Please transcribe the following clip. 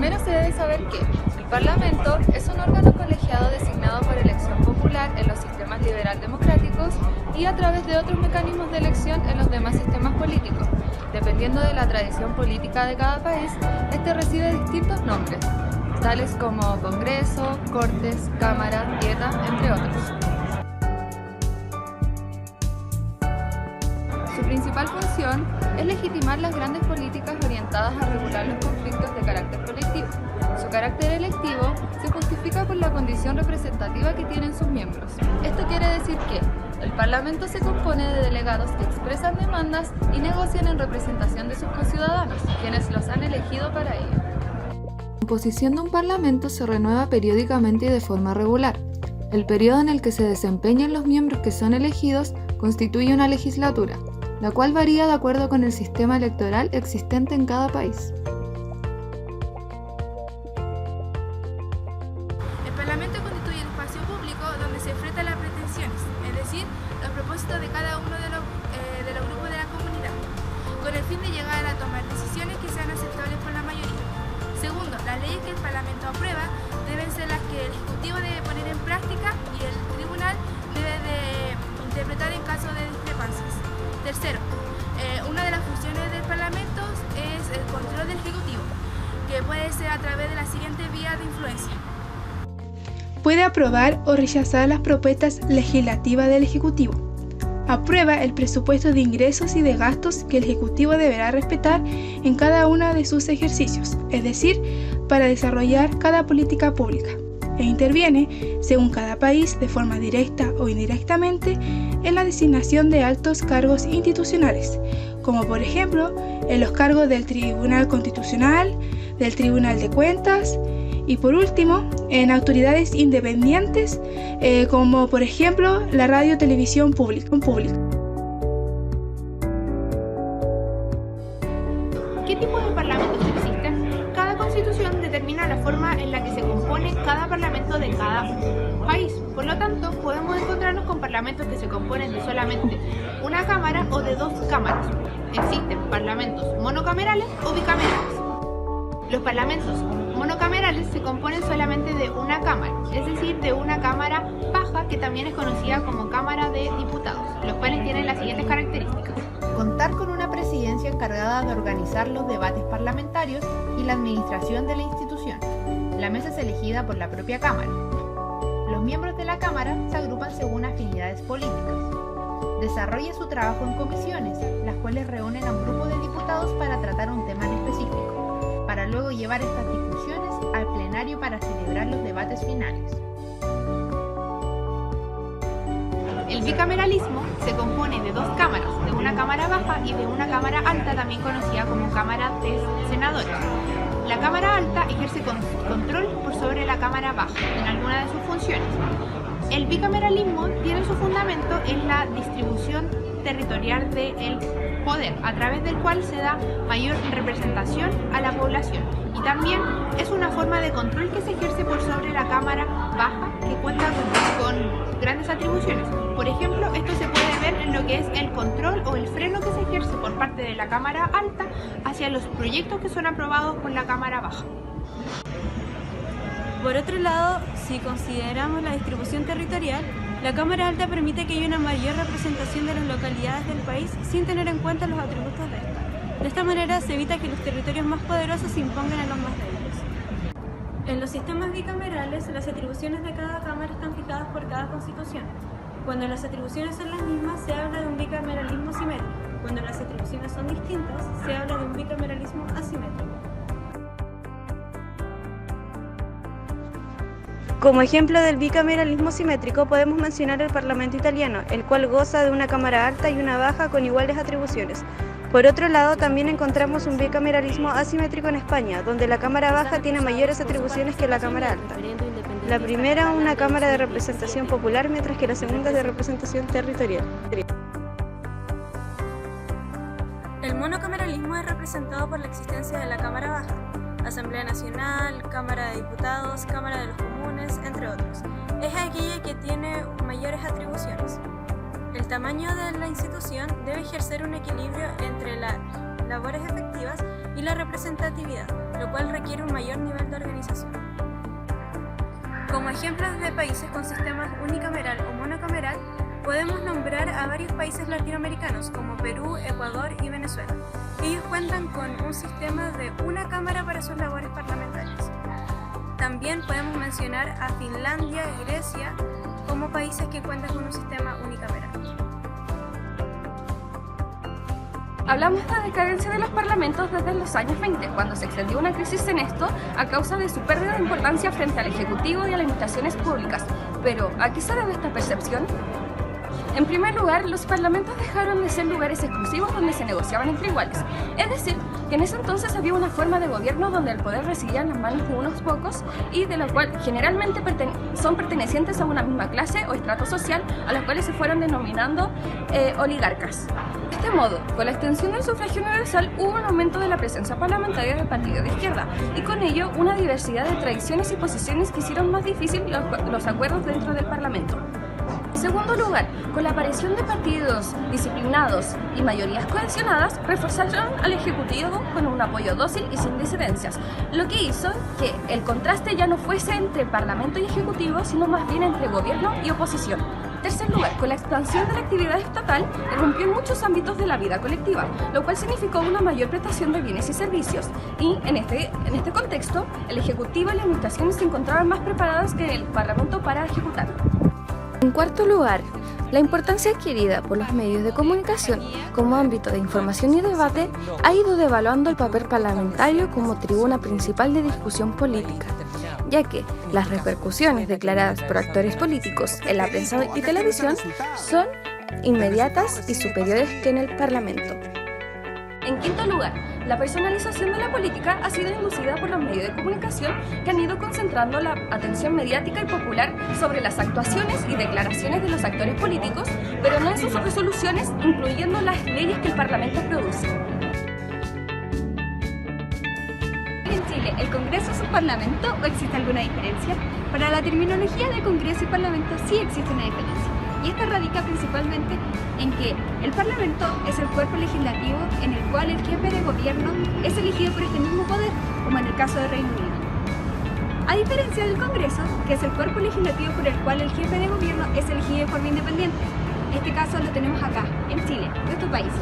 Primero se debe saber que el Parlamento es un órgano colegiado designado por elección popular en los sistemas liberal democráticos y a través de otros mecanismos de elección en los demás sistemas políticos. Dependiendo de la tradición política de cada país, este recibe distintos nombres, tales como Congreso, Cortes, Cámara, Dieta, entre otros. Su principal función es legitimar las grandes políticas orientadas a regular los conflictos de carácter colectivo. Su carácter electivo se justifica por la condición representativa que tienen sus miembros. Esto quiere decir que el Parlamento se compone de delegados que expresan demandas y negocian en representación de sus conciudadanos, quienes los han elegido para ello. La composición de un Parlamento se renueva periódicamente y de forma regular. El periodo en el que se desempeñan los miembros que son elegidos constituye una legislatura, la cual varía de acuerdo con el sistema electoral existente en cada país. El Parlamento constituye el espacio público donde se enfrentan las pretensiones, es decir, los propósitos de cada uno de los grupos de la comunidad, con el fin de llegar a tomar decisiones que sean aceptables por la mayoría. Segundo, las leyes que el Parlamento aprueba deben ser las que el Ejecutivo debe poner en práctica y el Tribunal debe de interpretar en caso de discrepancias. Tercero, una de las funciones del Parlamento es el control del Ejecutivo, que puede ser a través de las siguientes vías de influencia. Puede aprobar o rechazar las propuestas legislativas del Ejecutivo. Aprueba el presupuesto de ingresos y de gastos que el Ejecutivo deberá respetar en cada uno de sus ejercicios, es decir, para desarrollar cada política pública, e interviene, según cada país, de forma directa o indirectamente, en la designación de altos cargos institucionales, como por ejemplo en los cargos del Tribunal Constitucional, del Tribunal de Cuentas y por último en autoridades independientes como por ejemplo la radio televisión pública. ¿Qué tipo de parlamentos existen? Cada constitución determina la forma en la que se compone cada parlamento de cada país. Por lo tanto, podemos encontrarnos con parlamentos que se componen de solamente una cámara o de dos cámaras. Existen parlamentos monocamerales o bicamerales. Los parlamentos monocamerales se componen solamente de una cámara, es decir, de una cámara baja que también es conocida como Cámara de Diputados, los cuales tienen las siguientes características. Contar con una presidencia encargada de organizar los debates parlamentarios y la administración de la institución. La mesa es elegida por la propia Cámara. Los miembros de la Cámara se agrupan según afinidades políticas. Desarrolla su trabajo en comisiones, las cuales reúnen a un grupo de diputados para tratar un tema en específico, para luego llevar estas discusiones al plenario para celebrar los debates finales. El bicameralismo se compone de dos cámaras, de una cámara baja y de una cámara alta, también conocida como Cámara de Senadores. La Cámara Alta ejerce control por sobre la Cámara Baja en alguna de sus funciones. El bicameralismo tiene su fundamento en la distribución territorial del poder, a través del cual se da mayor representación a la población, y también es una forma de control que se ejerce por sobre la Cámara Baja, que cuenta con grandes atribuciones. Por ejemplo, esto se puede ver en lo que es el control o el freno que se ejerce por parte de la Cámara Alta hacia los proyectos que son aprobados por la Cámara Baja. Por otro lado, si consideramos la distribución territorial, la Cámara Alta permite que haya una mayor representación de las localidades del país sin tener en cuenta los atributos de esta. De esta manera se evita que los territorios más poderosos se impongan a los más débiles. En los sistemas bicamerales, las atribuciones de cada cámara están fijadas por cada constitución. Cuando las atribuciones son las mismas, se habla de un bicameralismo simétrico. Cuando las atribuciones son distintas, se habla de un bicameralismo asimétrico. Como ejemplo del bicameralismo simétrico podemos mencionar el Parlamento italiano, el cual goza de una cámara alta y una baja con iguales atribuciones. Por otro lado, también encontramos un bicameralismo asimétrico en España, donde la cámara baja tiene mayores atribuciones que la cámara alta. La primera, una cámara de representación popular, mientras que la segunda es de representación territorial. El monocameralismo es representado por la existencia de la Cámara Baja, Asamblea Nacional, Cámara de Diputados, Cámara de los Comunes, entre otros. Es aquella que tiene mayores atribuciones. El tamaño de la institución debe ejercer un equilibrio entre la labores efectivas y la representatividad, lo cual requiere un mayor nivel de organización. Como ejemplos de países con sistemas unicameral o monocameral, podemos nombrar a varios países latinoamericanos como Perú, Ecuador y Venezuela. Ellos cuentan con un sistema de una cámara para sus labores parlamentarias. También podemos mencionar a Finlandia y Grecia como países que cuentan con un sistema unicameral. Hablamos de la decadencia de los parlamentos desde los años 20, cuando se extendió una crisis en esto a causa de su pérdida de importancia frente al Ejecutivo y a las administraciones públicas. Pero, ¿a qué se debe esta percepción? En primer lugar, los parlamentos dejaron de ser lugares exclusivos donde se negociaban entre iguales. Es decir, que en ese entonces había una forma de gobierno donde el poder residía en las manos de unos pocos y de la cual generalmente son pertenecientes a una misma clase o estrato social, a los cuales se fueron denominando oligarcas. De este modo, con la extensión del sufragio universal hubo un aumento de la presencia parlamentaria del partido de izquierda y con ello una diversidad de tradiciones y posiciones que hicieron más difícil los acuerdos dentro del Parlamento. En segundo lugar, con la aparición de partidos disciplinados y mayorías cohesionadas, reforzaron al Ejecutivo con un apoyo dócil y sin disidencias, lo que hizo que el contraste ya no fuese entre Parlamento y Ejecutivo, sino más bien entre gobierno y oposición. En tercer lugar, con la expansión de la actividad estatal, irrumpió en muchos ámbitos de la vida colectiva, lo cual significó una mayor prestación de bienes y servicios. Y en este contexto, el Ejecutivo y las administraciones se encontraban más preparadas que el Parlamento para ejecutarlo. En cuarto lugar, la importancia adquirida por los medios de comunicación como ámbito de información y debate ha ido devaluando el papel parlamentario como tribuna principal de discusión política, ya que las repercusiones declaradas por actores políticos en la prensa y televisión son inmediatas y superiores que en el Parlamento. En quinto lugar, la personalización de la política ha sido inducida por los medios de comunicación que han ido concentrando la atención mediática y popular sobre las actuaciones y declaraciones de los actores políticos, pero no en sus resoluciones, incluyendo las leyes que el Parlamento produce. ¿En Chile el Congreso es un parlamento o existe alguna diferencia? Para la terminología de Congreso y Parlamento sí existe una diferencia. Y esta radica principalmente en que el Parlamento es el cuerpo legislativo en el cual el jefe de gobierno es elegido por este mismo poder, como en el caso de Reino Unido. A diferencia del Congreso, que es el cuerpo legislativo por el cual el jefe de gobierno es elegido de forma independiente. Este caso lo tenemos acá, en Chile, nuestro país.